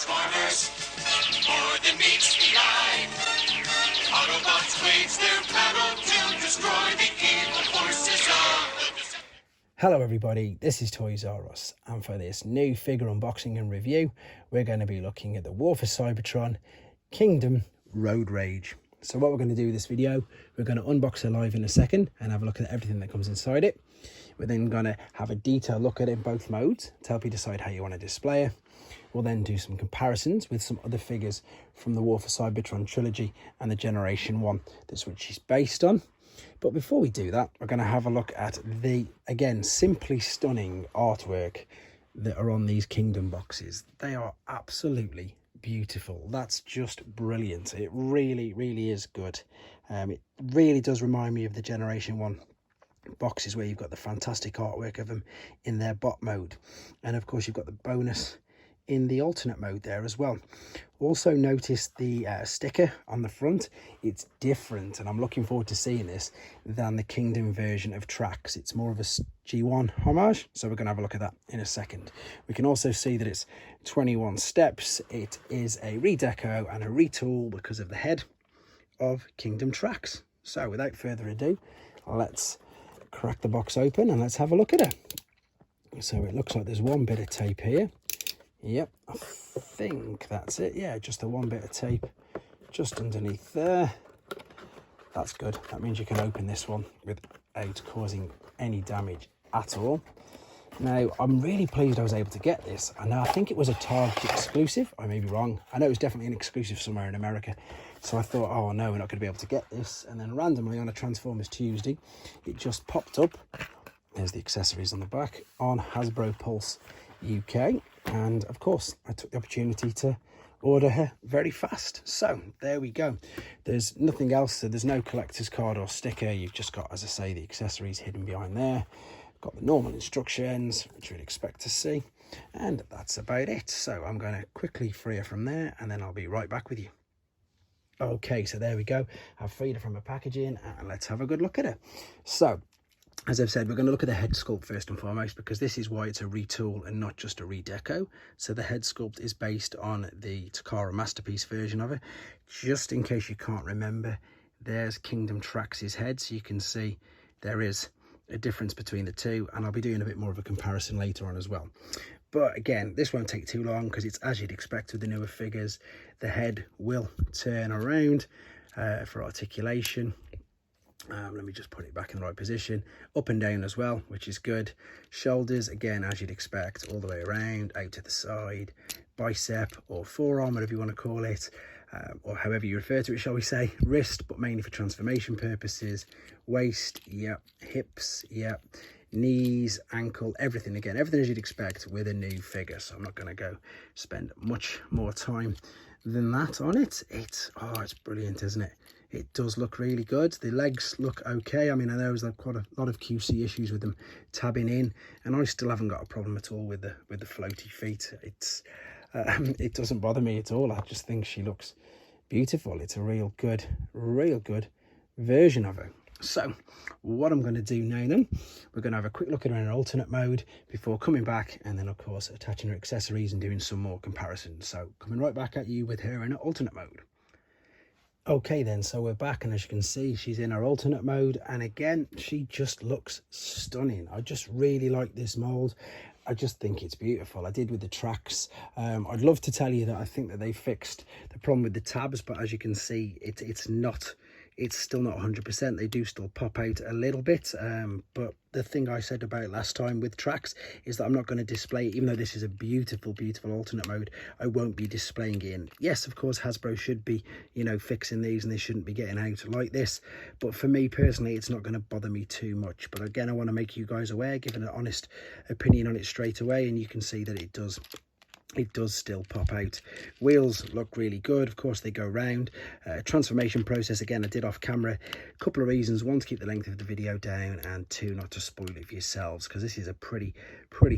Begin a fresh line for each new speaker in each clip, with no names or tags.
Transformers, more than meets the eye. Autobots wage their battle to destroy the evil forces of the...
Hello everybody, this is Toys R Us, and for this new figure unboxing and review, we're going to be looking at the War for Cybertron Kingdom Road Rage. So what we're going to do with this video, we're going to unbox it live in a second and have a look at everything that comes inside it. We're then going to have a detailed look at it in both modes to help you decide how you want to display it. We'll then do some comparisons with some other figures from the War for Cybertron trilogy and the Generation 1 that's which is based on. But before we do that, we're going to have a look at the, again, simply stunning artwork that are on these Kingdom boxes. They are absolutely beautiful. That's just brilliant. It really, really is good. It really does remind me of the Generation 1 boxes where you've got the fantastic artwork of them in their bot mode. And of course, you've got the bonus in the alternate mode there as well. Also notice the sticker on the front. It's different, and I'm looking forward to seeing this than the Kingdom version of Tracks. It's more of a G1 homage, so we're going to have a look at that in a second. We can also see that it's 21 steps. It is a redeco and a retool because of the head of Kingdom Tracks. So without further ado, let's crack the box open and let's have a look at it. So it looks like there's one bit of tape here. Yep, I think that's it. Yeah, just the one bit of tape just underneath there. That's good. That means you can open this one without causing any damage at all. Now, I'm really pleased I was able to get this. I know, I think it was a Target exclusive. I may be wrong. I know it was definitely an exclusive somewhere in America. So I thought, oh no, we're not going to be able to get this. And then randomly on a Transformers Tuesday, it just popped up. There's the accessories on the back on Hasbro Pulse UK. And of course, I took the opportunity to order her very fast. So there we go. There's nothing else. So there's no collector's card or sticker. You've just got, as I say, the accessories hidden behind there. Got the normal instructions, which you'd expect to see. And that's about it. So I'm going to quickly free her from there, and then I'll be right back with you. Okay, so there we go. I've freed her from her packaging, and let's have a good look at her. So, as I've said, we're going to look at the head sculpt first and foremost, because this is why it's a retool and not just a redeco. So the head sculpt is based on the Takara Masterpiece version of it. Just in case you can't remember, there's Kingdom Tracks' head. So you can see there is a difference between the two, and I'll be doing a bit more of a comparison later on as well. But again, this won't take too long because it's as you'd expect with the newer figures. The head will turn around for articulation. Let me just put it back in the right position, up and down as well, which is good. Shoulders, again, as you'd expect, all the way around, out to the side. Bicep or forearm, whatever you want to call it, or however you refer to it, shall we say. Wrist, but mainly for transformation purposes. Waist, yep. Hips, yep. Knees, ankle, everything. Again, everything as you'd expect with a new figure. So I'm not going to go spend much more time than that on it. It's brilliant, isn't it? It does look really good. The legs look okay. I mean, I know there's quite a lot of QC issues with them tabbing in, and I still haven't got a problem at all with the floaty feet. It's it doesn't bother me at all. I just think she looks beautiful. It's a real good version of her. So what I'm going to do now then, we're going to have a quick look at her in an alternate mode before coming back, and then of course attaching her accessories and doing some more comparisons. So coming right back at you with her in an alternate mode. Okay then, so we're back, and as you can see, she's in her alternate mode, and again, she just looks stunning. I just really like this mold. I just think it's beautiful. I did with the Tracks. I'd love to tell you that I think that they fixed the problem with the tabs, but as you can see, it's still not 100%. They do still pop out a little bit, but the thing I said about last time with Tracks is that I'm not going to display it. Even though this is a beautiful alternate mode, I won't be displaying it in. Yes, of course, Hasbro should be, you know, fixing these, and they shouldn't be getting out like this, but for me personally, it's not going to bother me too much. But again, I want to make you guys aware, giving an honest opinion on it straight away, and you can see that it does still pop out. Wheels look really good. Of course, they go round. Transformation process, again, I did off camera. A couple of reasons: one, to keep the length of the video down, and two, not to spoil it for yourselves, because this is a pretty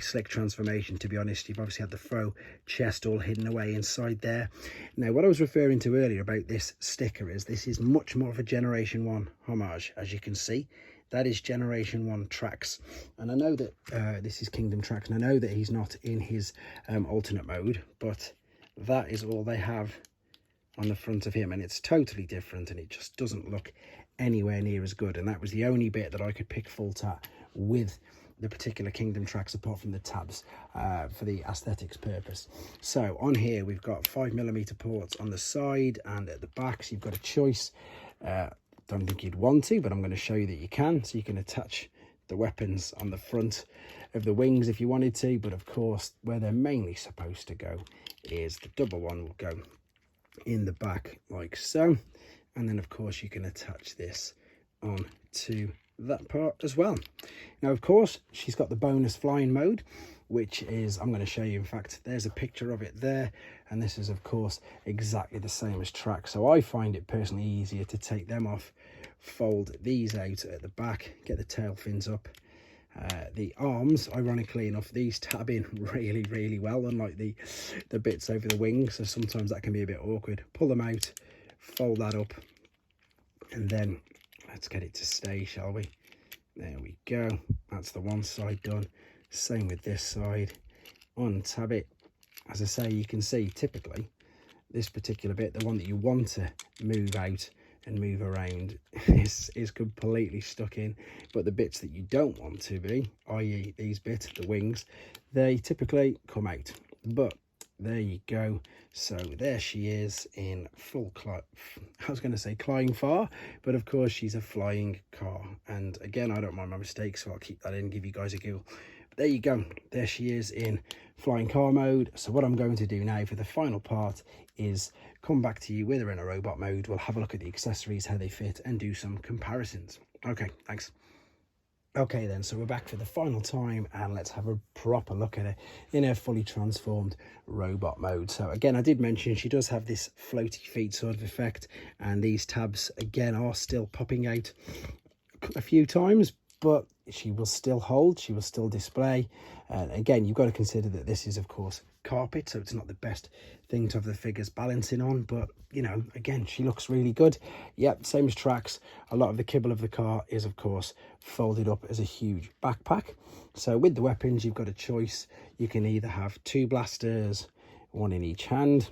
slick transformation, to be honest. You've obviously had the faux chest all hidden away inside there. Now, what I was referring to earlier about this sticker is this is much more of a Generation 1 homage, as you can see. That is Generation 1 Tracks, and I know that this is Kingdom Tracks, and I know that he's not in his alternate mode, but that is all they have on the front of him, and it's totally different, and it just doesn't look anywhere near as good. And that was the only bit that I could pick fault at with the particular Kingdom tracks, apart from the tabs, for the aesthetics purpose. So on here we've got 5mm ports on the side and at the back, so you've got a choice. Don't think you'd want to, but I'm going to show you that you can. So you can attach the weapons on the front of the wings if you wanted to, but of course where they're mainly supposed to go is the double one will go in the back like so, and then of course you can attach this on to that part as well. Now of course she's got the bonus flying mode, which is, I'm going to show you, in fact there's a picture of it there, and this is of course exactly the same as track. So I find it personally easier to take them off, fold these out at the back, get the tail fins up. The arms, ironically enough, these tab in really well, unlike the bits over the wings, so sometimes that can be a bit awkward. Pull them out, fold that up, and then let's get it to stay, shall we? There we go, that's the one side done. Same with this side. Untab it. As I say, you can see typically this particular bit, the one that you want to move out and move around, is completely stuck in, but the bits that you don't want to be, i.e. these bits, the wings, they typically come out. But there you go. So there she is in full I was going to say flying far, but of course she's a flying car. And again, I don't mind my mistakes, so I'll keep that in and give you guys a giggle. But there you go, there she is in flying car mode. So what I'm going to do now for the final part is come back to you with her in a robot mode. We'll have a look at the accessories, how they fit, and do some comparisons. Okay, thanks. Okay then, so we're back for the final time, and let's have a proper look at it in a fully transformed robot mode. So again, I did mention she does have this floaty feet sort of effect, and these tabs again are still popping out a few times, but she will still hold, she will still display. And again, you've got to consider that this is of course carpet, so it's not the best thing to have the figures balancing on, but you know, again, she looks really good. Yep, same as tracks. A lot of the kibble of the car is of course folded up as a huge backpack. So with the weapons, you've got a choice. You can either have 2 blasters, 1 in each hand,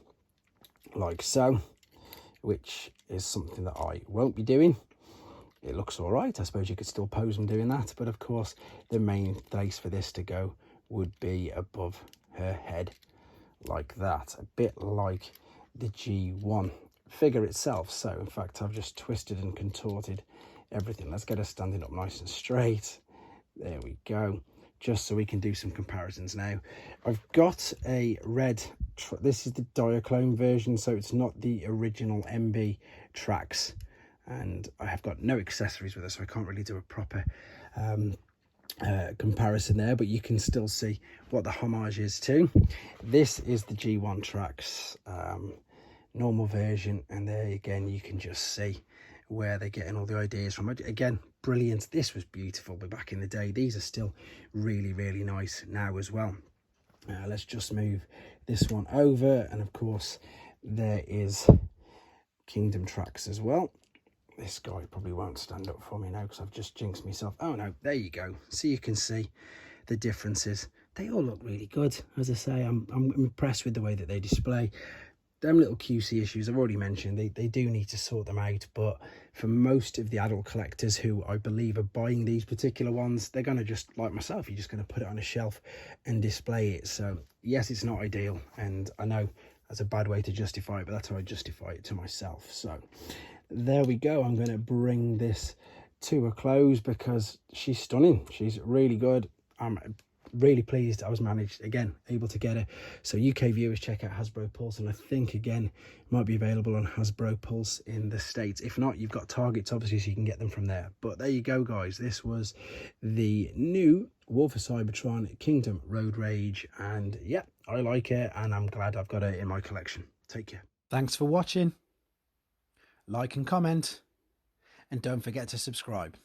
like so, which is something that I won't be doing. It looks all right. I suppose you could still pose them doing that, but of course the main place for this to go would be above her head, like that, a bit like the G1 figure itself. So in fact, I've just twisted and contorted everything. Let's get her standing up nice and straight. There we go, just so we can do some comparisons. Now I've got a red this is the diaclone version, so it's not the original MB tracks, and I have got no accessories with it, so I can't really do a proper comparison there, but you can still see what the homage is to. This is the G1 tracks normal version, and there again you can just see where they're getting all the ideas from. Again, brilliant. This was beautiful, but back in the day, these are still really nice now as well. Let's just move this one over, and of course there is Kingdom tracks as well. This guy probably won't stand up for me now because I've just jinxed myself. Oh no, there you go. So you can see the differences. They all look really good. As I say, I'm impressed with the way that they display. Them little QC issues I've already mentioned, they do need to sort them out, but for most of the adult collectors who I believe are buying these particular ones, they're going to just, like myself, you're just going to put it on a shelf and display it. So yes, it's not ideal, and I know that's a bad way to justify it, but that's how I justify it to myself. So there we go. I'm going to bring this to a close because she's stunning. She's really good. I'm really pleased I was able to get her. So UK viewers, check out Hasbro Pulse, and I think again it might be available on Hasbro Pulse in the States. If not, you've got Targets obviously, so you can get them from there. But there you go, guys. This was the new War for Cybertron Kingdom Road Rage, and yeah, I like it, and I'm glad I've got it in my collection. Take care. Thanks for watching. Like and comment, and don't forget to subscribe.